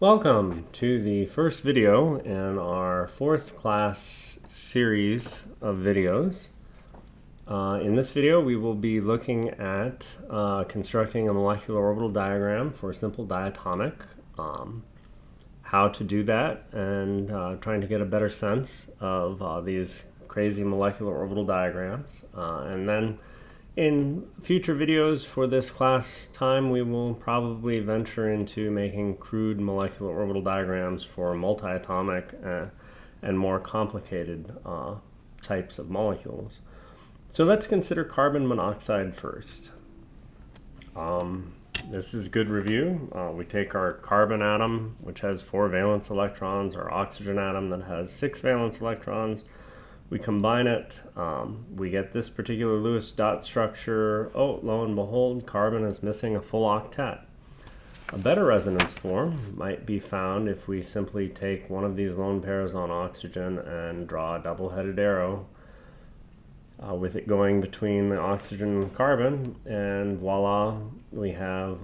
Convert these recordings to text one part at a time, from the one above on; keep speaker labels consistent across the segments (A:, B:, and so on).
A: Welcome to the first video in our fourth class series of videos. In this video we will be looking at constructing a molecular orbital diagram for a simple diatomic, how to do that, and trying to get a better sense of these crazy molecular orbital diagrams. And then in future videos for this class time, we will probably venture into making crude molecular orbital diagrams for multiatomic and more complicated types of molecules. So let's consider carbon monoxide first. This is good review. We take our carbon atom, which has 4 valence electrons, our oxygen atom that has 6 valence electrons. We combine it, we get this particular Lewis dot structure. Oh, lo and behold, carbon is missing a full octet. A better resonance form might be found if we simply take one of these lone pairs on oxygen and draw a double-headed arrow with it going between the oxygen and carbon, and voila, we have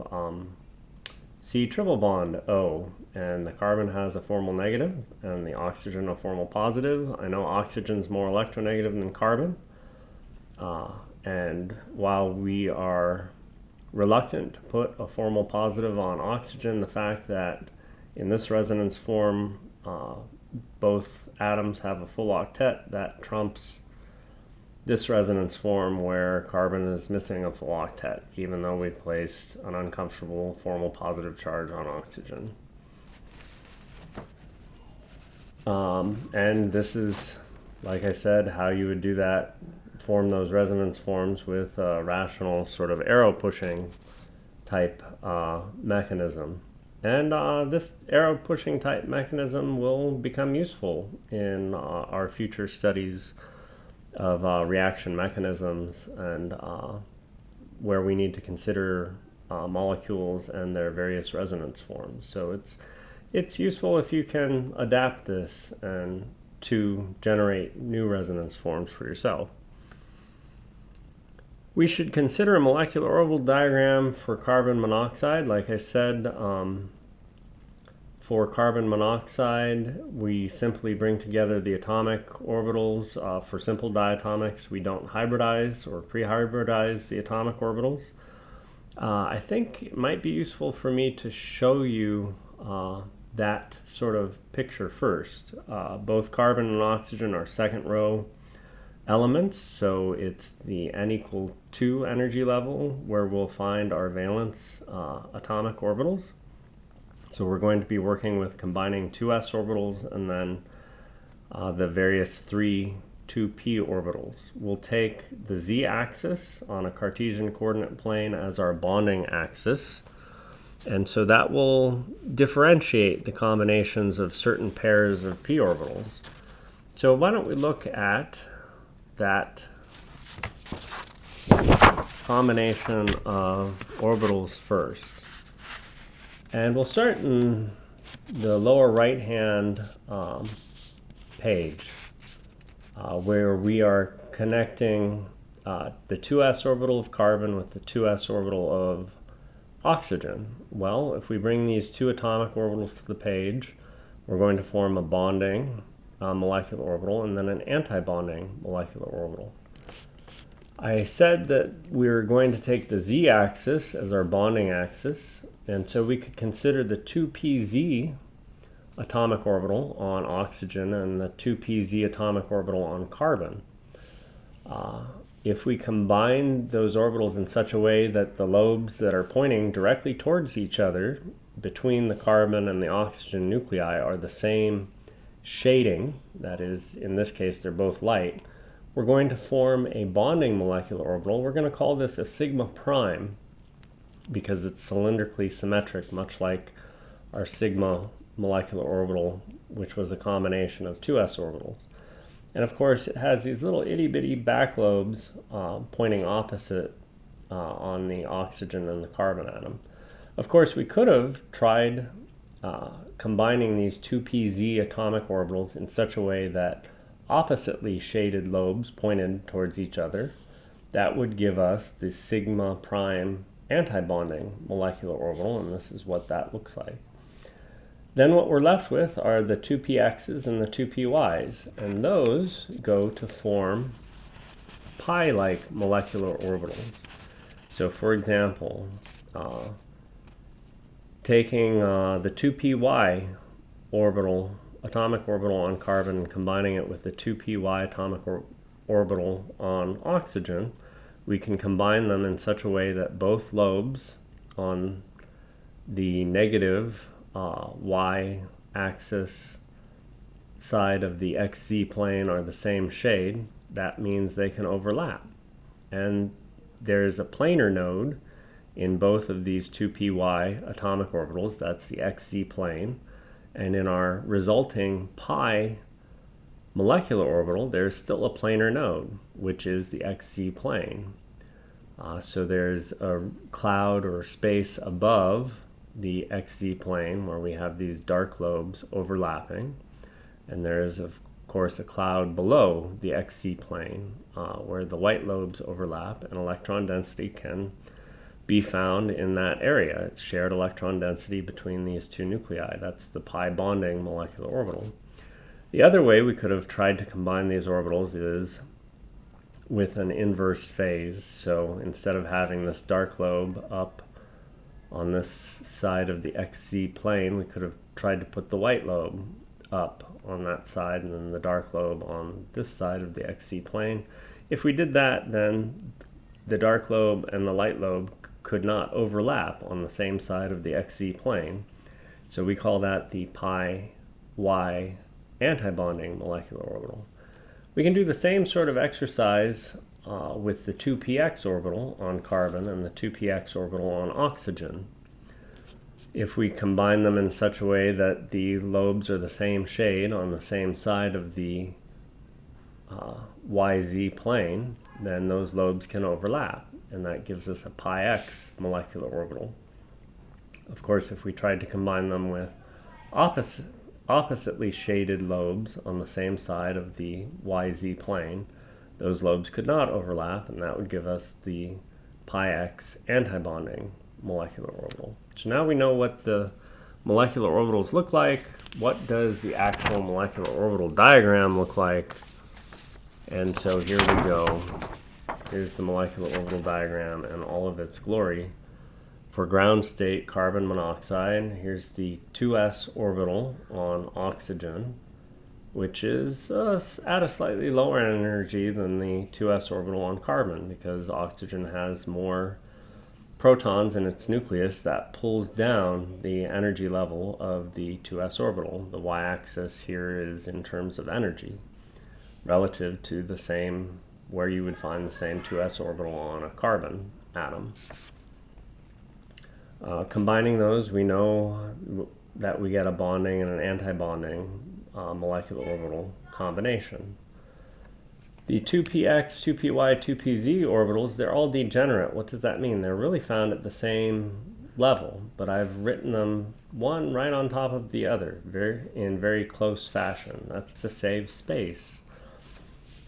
A: C triple bond O, and the carbon has a formal negative and the oxygen a formal positive. I know oxygen's more electronegative than carbon, and while we are reluctant to put a formal positive on oxygen, the fact that in this resonance form both atoms have a full octet, that trumps this resonance form where carbon is missing a full octet, even though we placed an uncomfortable formal positive charge on oxygen. And this is, like I said, how you would do that, form those resonance forms with a rational sort of arrow pushing type mechanism. And this arrow pushing type mechanism will become useful in our future studies of reaction mechanisms and where we need to consider molecules and their various resonance forms. So it's useful if you can adapt this and to generate new resonance forms for yourself. We should consider a molecular orbital diagram for carbon monoxide. Like I said, for carbon monoxide, we simply bring together the atomic orbitals. For simple diatomics, we don't hybridize or pre-hybridize the atomic orbitals. I think it might be useful for me to show you that sort of picture first. Both carbon and oxygen are second row elements, so it's the n equal 2 energy level where we'll find our valence atomic orbitals. So we're going to be working with combining 2s orbitals and then the various 3 2p orbitals. We'll take the z-axis on a Cartesian coordinate plane as our bonding axis, and so that will differentiate the combinations of certain pairs of p orbitals. So why don't we look at that combination of orbitals first. And we'll start in the lower right-hand page where we are connecting the 2s orbital of carbon with the 2s orbital of oxygen. Well, if we bring these 2 atomic orbitals to the page, we're going to form a bonding molecular orbital and then an anti-bonding molecular orbital. I said that we were going to take the z-axis as our bonding axis, and so we could consider the 2pz atomic orbital on oxygen and the 2pz atomic orbital on carbon. If we combine those orbitals in such a way that the lobes that are pointing directly towards each other between the carbon and the oxygen nuclei are the same shading, that is, in this case, they're both light, we're going to form a bonding molecular orbital. We're going to call this a sigma prime because it's cylindrically symmetric, much like our sigma molecular orbital, which was a combination of 2s orbitals. And of course, it has these little itty-bitty back lobes pointing opposite on the oxygen and the carbon atom. Of course, we could have tried combining these 2pz atomic orbitals in such a way that oppositely shaded lobes pointed towards each other. That would give us the sigma prime antibonding molecular orbital, and this is what that looks like. Then what we're left with are the 2px's and the 2py's, and those go to form pi-like molecular orbitals. So for example, taking the 2py atomic orbital on carbon and combining it with the 2py atomic orbital on oxygen, we can combine them in such a way that both lobes on the negative y-axis side of the xz plane are the same shade. That means they can overlap. And there's a planar node in both of these 2py atomic orbitals, that's the xz plane. And in our resulting pi molecular orbital, there's still a planar node, which is the xz plane. So there's a cloud or space above the xz plane where we have these dark lobes overlapping. And there's, of course, a cloud below the xz plane where the white lobes overlap, and electron density can be found in that area. It's shared electron density between these two nuclei. That's the pi bonding molecular orbital. The other way we could have tried to combine these orbitals is with an inverse phase. So instead of having this dark lobe up on this side of the xz plane, we could have tried to put the white lobe up on that side and then the dark lobe on this side of the xz plane. If we did that, then the dark lobe and the light lobe could not overlap on the same side of the xz plane. So we call that the pi-y antibonding molecular orbital. We can do the same sort of exercise with the 2px orbital on carbon and the 2px orbital on oxygen. If we combine them in such a way that the lobes are the same shade on the same side of the YZ plane, then those lobes can overlap, and that gives us a pi-x molecular orbital. Of course, if we tried to combine them with oppositely shaded lobes on the same side of the YZ plane, those lobes could not overlap, and that would give us the pi-x antibonding molecular orbital. So now we know what the molecular orbitals look like. What does the actual molecular orbital diagram look like? And so here we go. Here's the molecular orbital diagram in all of its glory. For ground state carbon monoxide, here's the 2s orbital on oxygen, which is at a slightly lower energy than the 2s orbital on carbon, because oxygen has more protons in its nucleus that pulls down the energy level of the 2s orbital. The y-axis here is in terms of energy, relative to the same, where you would find the same 2s orbital on a carbon atom. Combining those, we know that we get a bonding and an anti-bonding molecular orbital combination. The 2px, 2py, 2pz orbitals, they're all degenerate. What does that mean? They're really found at the same level, but I've written them one right on top of the other in very close fashion. That's to save space.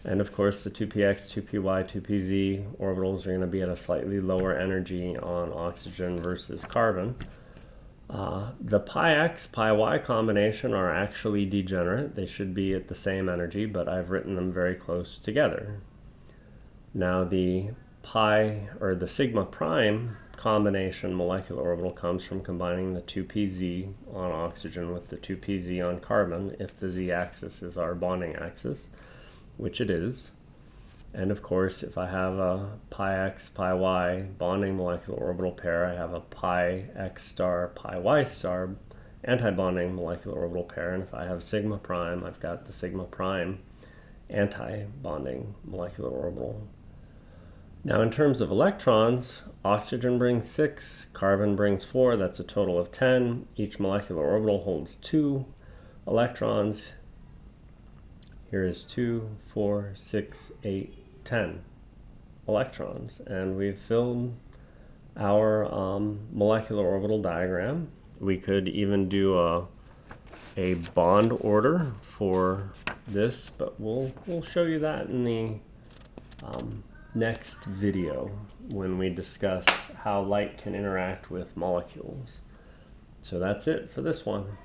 A: And of course, the 2px, 2py, 2pz orbitals are going to be at a slightly lower energy on oxygen versus carbon. The pi-x, pi-y combination are actually degenerate. They should be at the same energy, but I've written them very close together. Now the pi, or the sigma prime combination molecular orbital comes from combining the 2pz on oxygen with the 2pz on carbon, if the z-axis is our bonding axis, which it is. And of course, if I have a pi-x, pi-y bonding molecular orbital pair, I have a pi-x star, pi-y star antibonding molecular orbital pair. And if I have sigma prime, I've got the sigma prime anti-bonding molecular orbital. Now in terms of electrons, oxygen brings 6, carbon brings 4, that's a total of 10. Each molecular orbital holds 2 electrons. Here is 2, 4, 6, 8, 10 electrons, and we've filled our molecular orbital diagram. We could even do a bond order for this, but we'll show you that in the next video when we discuss how light can interact with molecules. So that's it for this one.